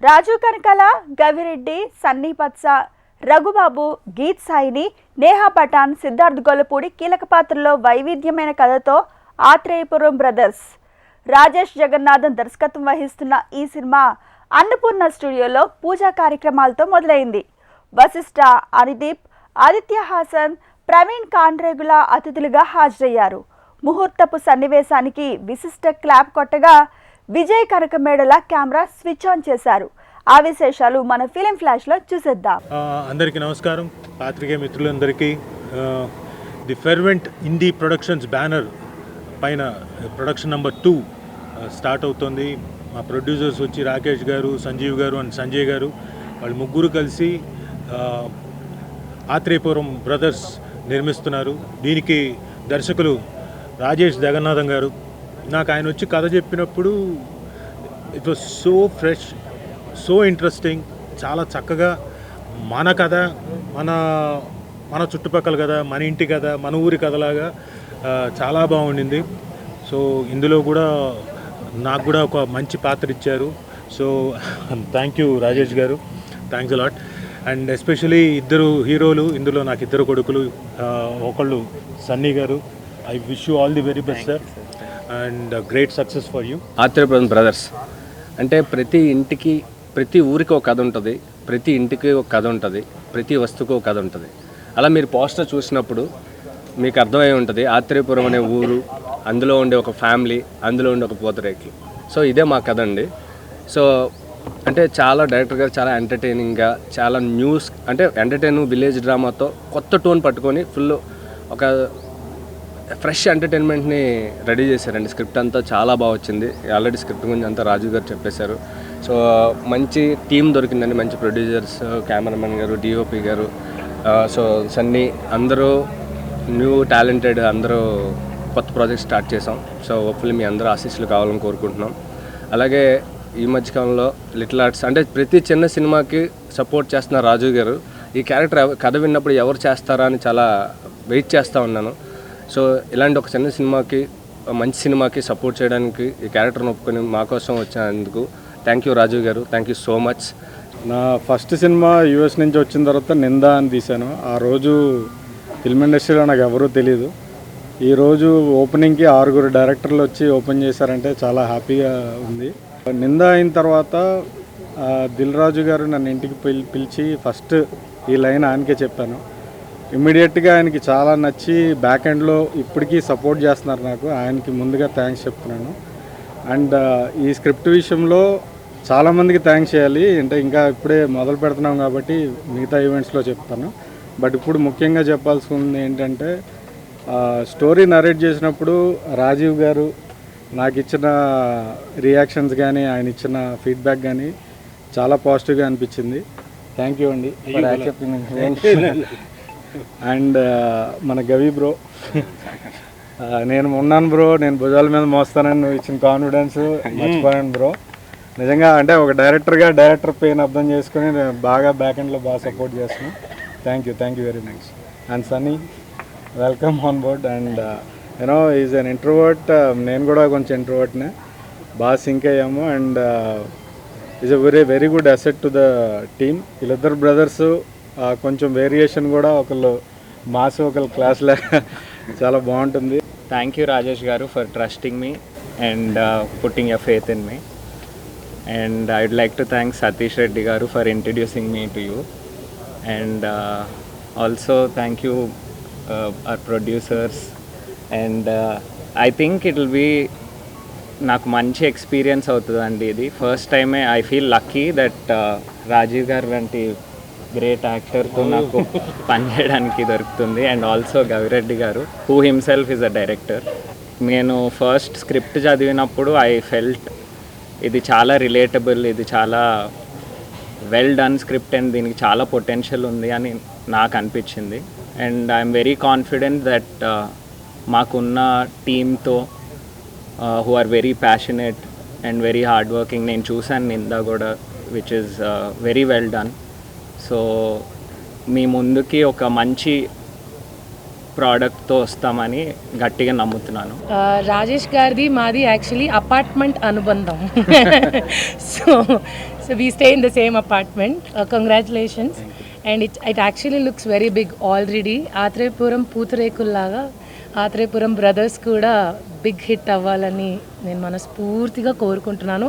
రాజు కనకాల, గవిరెడ్డి, సన్నీ పత్స, రఘుబాబు, గీత్ సాయిని, నేహా పఠాన్, సిద్ధార్థ్ గొల్లపూడి కీలక పాత్రలో వైవిధ్యమైన కథతో ఆత్రేయపురం బ్రదర్స్ రాజేష్ జగన్నాథన్ దర్శకత్వం వహిస్తున్న ఈ సినిమా అన్నపూర్ణ స్టూడియోలో పూజా కార్యక్రమాలతో మొదలైంది. వశిష్ఠ, అనిదీప్, ఆదిత్య హాసన్, ప్రవీణ్ కాండ్రేగుల అతిథులుగా హాజరయ్యారు. ముహూర్తపు సన్నివేశానికి విశిష్ట క్లాప్ కొట్టగా Vijay Kanakamedala camera switch on చేశారు. ఆ విశేషాలు మన ఫిలిం ఫ్లాష్ లో చూసేద్దాం. అందరికీ నమస్కారం. పాత్రికేయ మిత్రులందరికీ the fervent INDI productions banner పైన ప్రొడక్షన్ నెంబర్ 2 స్టార్ట్ అవుతుంది. మా ప్రొడ్యూసర్స్ వచ్చి రాకేష్ గారు, సంజీవ్ గారు అండ్ సంజయ్ గారు, వాళ్ళు ముగ్గురు కలిసి ఆత్రేయపురం బ్రదర్స్ నిర్మిస్తున్నారు. దీనికి దర్శకులు రాజేష్ జగన్నాథన్ గారు. నాకు ఆయన వచ్చి కథ చెప్పినప్పుడు it was so fresh, so interesting, చాలా చక్కగా మన కథ, మన చుట్టుపక్కల కథ, మన ఇంటి కథ, మన ఊరి కథలాగా చాలా బాగుండింది. సో ఇందులో కూడా నాకు కూడా ఒక మంచి పాత్ర ఇచ్చారు. సో థ్యాంక్ యూ రాజేష్ గారు, థ్యాంక్స్ అలాట్. అండ్ ఎస్పెషలీ ఇద్దరు హీరోలు, ఇందులో నాకు ఇద్దరు కొడుకులు. ఒకళ్ళు సన్నీ గారు. I wish you all the very best sir and great success for you. Atreyapuram brothers అంటే ప్రతి ఇంటికి, ప్రతి ఊరికి ఒక కథ ఉంటుంది, ప్రతి ఇంటికి ఒక కథ ఉంటుంది, ప్రతి వస్తువుకి ఒక కథ ఉంటుంది. అలా మీరు పోస్టర్ చూసినప్పుడు మీకు అర్థమై ఉంటుంది ఆత్రేయపురం అనే ఊరు, అందులో ఉండే ఒక ఫ్యామిలీ, అందులో ఉండే ఒక పూతరేకులు. సో ఇదే మా కథ అండి. సో అంటే చాలా డైరెక్టర్ గారు చాలా ఎంటర్టైనింగ్గా, చాలా న్యూస్ అంటే విలేజ్ డ్రామాతో కొత్త టోన్ పట్టుకొని ఫుల్ ఒక ఫ్రెష్ ఎంటర్టైన్మెంట్ని రెడీ చేశారండి. స్క్రిప్ట్ అంతా చాలా బాగా వచ్చింది. ఆల్రెడీ స్క్రిప్ట్ గురించి అంతా రాజు గారు చెప్పేశారు. సో మంచి టీం దొరికిందండి, మంచి ప్రొడ్యూసర్స్, కెమెరామెన్ గారు, డిఓపి గారు, సో సన్నీ, అందరూ న్యూ టాలెంటెడ్, అందరూ కొత్త ప్రాజెక్ట్ స్టార్ట్ చేసాం. సో హోప్ఫుల్లీ మీ అందరూ ఆశీస్సులు కావాలని కోరుకుంటున్నాం. అలాగే ఈ మధ్యకాలంలో లిటిల్ ఆర్ట్స్ అంటే ప్రతి చిన్న సినిమాకి సపోర్ట్ చేస్తున్న రాజు గారు, ఈ క్యారెక్టర్ కథ విన్నప్పుడు ఎవరు చేస్తారా అని చాలా వెయిట్ చేస్తూ ఉన్నాను. సో ఇలాంటి ఒక చిన్న సినిమాకి, మంచి సినిమాకి సపోర్ట్ చేయడానికి ఈ క్యారెక్టర్ని ఒప్పుకొని మా కోసం వచ్చినందుకు థ్యాంక్ యూ రాజు గారు, థ్యాంక్ యూ సో మచ్. నా ఫస్ట్ సినిమా యూఎస్ నుంచి వచ్చిన తర్వాత నిందా అని తీశాను. ఆ రోజు ఫిల్మ్ ఇండస్ట్రీలో నాకు ఎవరూ తెలియదు. ఈరోజు ఓపెనింగ్కి 6 డైరెక్టర్లు వచ్చి ఓపెన్ చేశారంటే చాలా హ్యాపీగా ఉంది. నిందా అయిన తర్వాత దిల్ రాజు గారు నన్ను ఇంటికి పిలిచి ఫస్ట్ ఈ లైన్ ఆయనకే చెప్పాను. ఇమ్మీడియట్గా ఆయనకి చాలా నచ్చి బ్యాక్ ఎండ్లో ఇప్పటికీ సపోర్ట్ చేస్తున్నారు నాకు. ఆయనకి ముందుగా థ్యాంక్స్ చెప్తున్నాను. అండ్ ఈ స్క్రిప్ట్ విషయంలో చాలామందికి థ్యాంక్స్ చేయాలి. అంటే ఇంకా ఇప్పుడే మొదలు పెడుతున్నాం కాబట్టి మిగతా ఈవెంట్స్లో చెప్తాను. బట్ ఇప్పుడు ముఖ్యంగా చెప్పాల్సింది ఏంటంటే, స్టోరీ నరేట్ చేసినప్పుడు రాజీవ్ గారు నాకు ఇచ్చిన రియాక్షన్స్ కానీ, ఆయన ఇచ్చిన ఫీడ్బ్యాక్ కానీ చాలా పాజిటివ్గా అనిపించింది. థ్యాంక్ యూ అండి ఫర్ యాక్సెప్టింగ్. అండ్ మన గవి బ్రో, నేను ఉన్నాను బ్రో, నేను భుజాల మీద మోస్తానని నువ్వు ఇచ్చిన కాన్ఫిడెన్స్ మర్చిపోయాను బ్రో. నిజంగా అంటే ఒక డైరెక్టర్ పెయిన్ అర్థం చేసుకుని నేను బాగా బ్యాక్ ఎండ్లో బాగా సపోర్ట్ చేస్తున్నాను. Thank you very much. And Sunny, welcome on board. And you know is an introvert, నేను కూడా కొంచెం ఇంట్రోవర్ట్నే, బాగా సింక్ అయ్యాము. And is a very good asset to the team. వీళ్ళిద్దరు బ్రదర్స్ కొంచెం వేరియేషన్ కూడా, ఒకళ్ళు మాస్, ఒకళ్ళు క్లాస్ లాగా చాలా బాగుంటుంది. థ్యాంక్ యూ రాజేష్ గారు for trusting me and putting your faith in me. And I would like to thank Satish Reddy గారు for introducing me to you. And also thank you our producers. And I think it will be నాకు మంచి experience అవుతుందండి. ఇది first టైమే I feel lucky that Rajeev గారు లాంటి great యాక్టర్తో నాకు పనిచేయడానికి దొరుకుతుంది. అండ్ ఆల్సో గవిరెడ్డి గారు, who himself is a director. నేను ఫస్ట్ స్క్రిప్ట్ చదివినప్పుడు ఐ ఫెల్ట్ ఇది చాలా రిలేటబుల్, ఇది చాలా వెల్ డన్ స్క్రిప్ట్ అండ్ దీనికి చాలా పొటెన్షియల్ ఉంది అని నాకు అనిపించింది. And I'm very confident that మాకున్న టీమ్తో who are very passionate and very hard working, నేను చూశాను నిందా కూడా, which is very well done. So మీ ముందుకి ఒక మంచి ప్రోడక్ట్తో వస్తామని గట్టిగా నమ్ముతున్నాను. రాజేష్ గారిది మాది యాక్చువల్లీ అపార్ట్మెంట్ అనుబంధం. So we stay in the same apartment. Congratulations. And it actually looks very big already. Atreyapuram పూతరేకుల్లాగా ఆత్రేయపురం బ్రదర్స్ కూడా బిగ్ హిట్ అవ్వాలని నేను మనస్ఫూర్తిగా కోరుకుంటున్నాను.